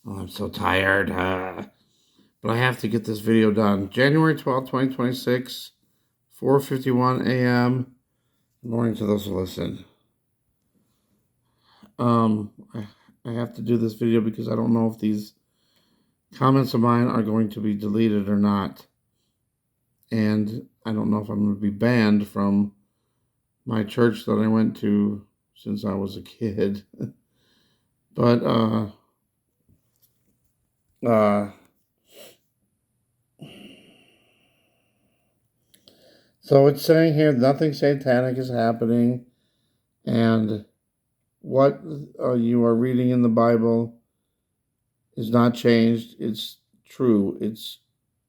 Oh, I'm so tired. But I have to get this video done. January 12th, 2026, 4:51 a.m. Good morning to those who listen. Um, I, I have to do this video because I don't know if these comments of mine are going to be deleted or not. And I don't know if I'm going to be banned from my church that I went to since I was a kid. But, so it's saying here nothing satanic is happening, and what you are reading in the Bible is not changed. It's true. It's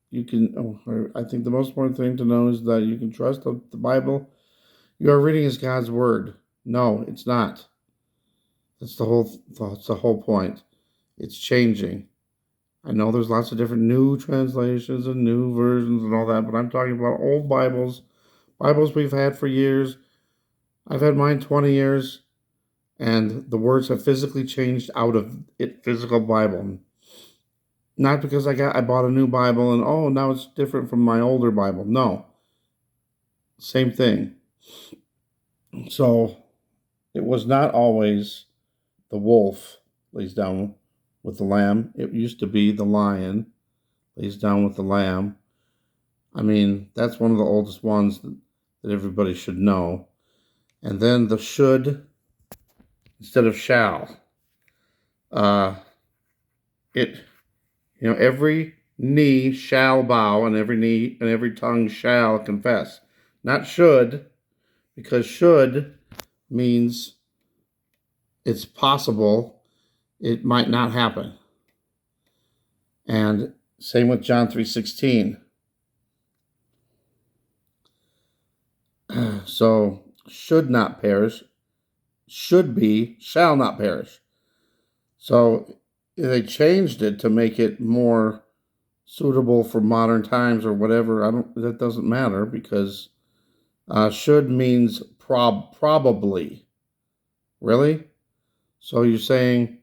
you can. I think the most important thing to know is that you can trust the Bible. You are reading is God's word. No, it's not. That's the whole. That's the whole point. It's changing. I know there's lots of different new translations and new versions and all that, but I'm talking about old Bibles, Bibles we've had for years. I've had mine 20 years, and the words have physically changed out of it physical Bible. Not because I bought a new Bible and now it's different from my older Bible. No. Same thing. So it was not always the wolf lays down with the lamb. It used to be the lion lays down with the lamb. I mean, that's one of the oldest ones that everybody should know. And then the should instead of shall. It every knee shall bow and every tongue shall confess. Not should, because should means it's possible it might not happen. And same with John 3:16. So should not perish, should be, shall not perish. So they changed it to make it more suitable for modern times or whatever. That doesn't matter because should means probably. Really? So you're saying,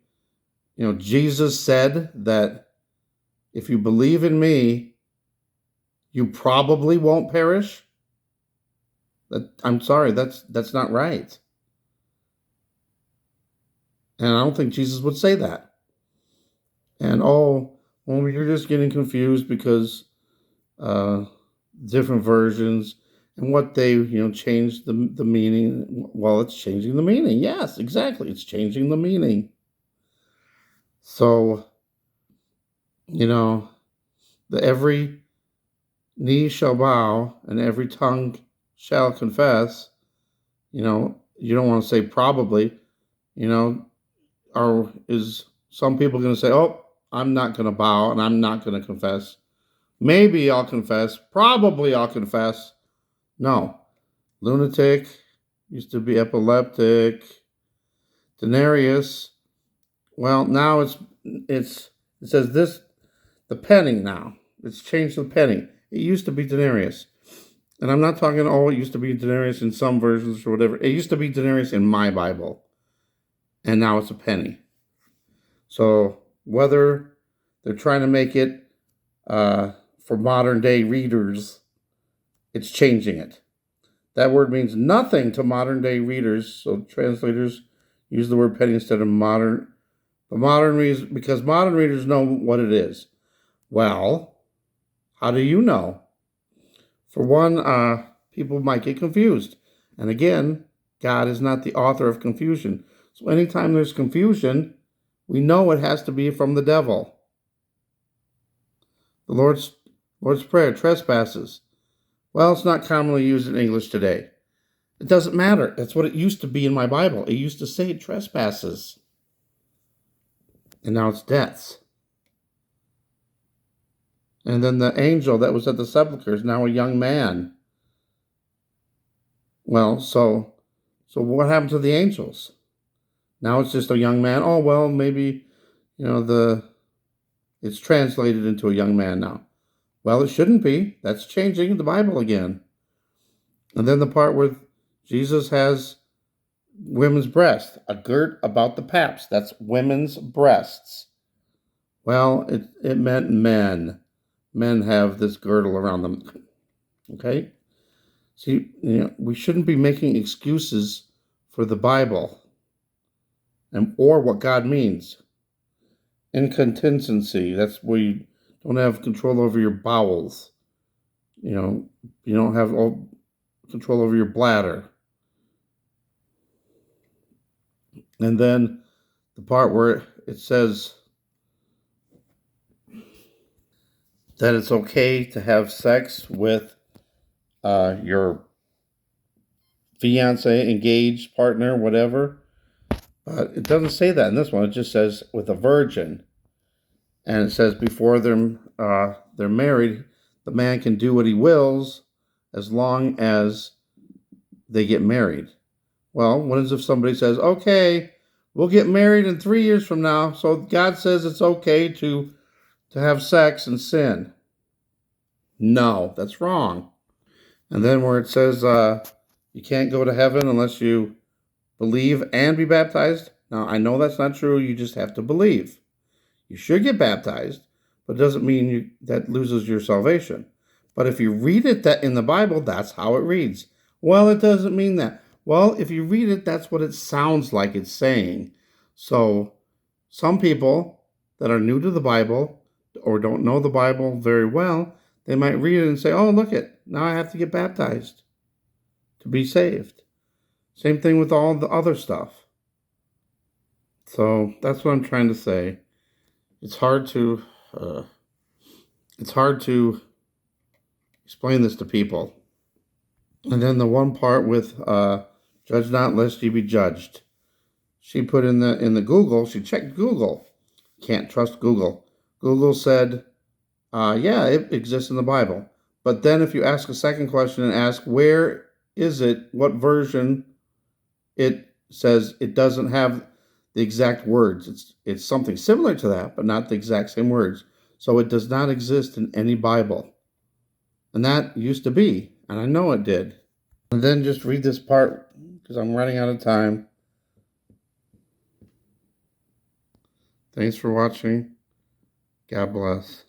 Jesus said that if you believe in me, you probably won't perish? I'm sorry, that's not right. And I don't think Jesus would say that. And well, you're just getting confused because different versions and what they changed the meaning. Well, it's changing the meaning. Yes, exactly. It's changing the meaning. So every knee shall bow and every tongue shall confess. You don't want to say probably. Or is some people going to say, "Oh, I'm not going to bow and I'm not going to confess. Maybe I'll confess. Probably I'll confess." No. Lunatic, used to be epileptic. Denarius. Well, now it says this, the penny now. It's changed to the penny. It used to be denarius. And I'm not talking, it used to be denarius in some versions or whatever. It used to be denarius in my Bible. And now it's a penny. So whether they're trying to make it for modern day readers, it's changing it. That word means nothing to modern day readers. So translators use the word penny instead of modern. But modern readers, because modern readers know what it is. Well, how do you know? For one, people might get confused. And again, God is not the author of confusion. So anytime there's confusion, we know it has to be from the devil. The Lord's Prayer, trespasses. Well, it's not commonly used in English today. It doesn't matter. That's what it used to be in my Bible. It used to say trespasses. And now it's deaths. And then the angel that was at the sepulchre is now a young man. Well, so what happened to the angels? Now it's just a young man. Oh, well, maybe, it's translated into a young man now. Well, it shouldn't be. That's changing the Bible again. And then the part where Jesus has women's breasts, a girt about the paps. That's women's breasts. Well, it meant men. Men have this girdle around them. Okay? See, we shouldn't be making excuses for the Bible or what God means. Incontinency, that's where you don't have control over your bowels. You don't have control over your bladder. And then the part where it says that it's okay to have sex with your fiance, engaged partner, whatever. But it doesn't say that in this one. It just says with a virgin. And it says before they're married, the man can do what he wills as long as they get married. Well, what is if somebody says, okay, we'll get married in 3 years from now, so God says it's okay to have sex and sin? No, that's wrong. And then where it says you can't go to heaven unless you believe and be baptized. Now, I know that's not true. You just have to believe. You should get baptized, but it doesn't mean that loses your salvation. But if you read it that in the Bible, that's how it reads. Well, it doesn't mean that. Well, if you read it, that's what it sounds like it's saying. So some people that are new to the Bible or don't know the Bible very well, they might read it and say, oh, look it, now I have to get baptized to be saved. Same thing with all the other stuff. So that's what I'm trying to say. It's hard to explain this to people. And then the one part with judge not lest ye be judged. She put in the Google, she checked Google. Can't trust Google. Google said, yeah, it exists in the Bible. But then if you ask a second question and ask where is it, what version, it says it doesn't have the exact words. It's something similar to that, but not the exact same words. So it does not exist in any Bible. And that used to be, and I know it did. And then just read this part because I'm running out of time. Thanks for watching. God bless.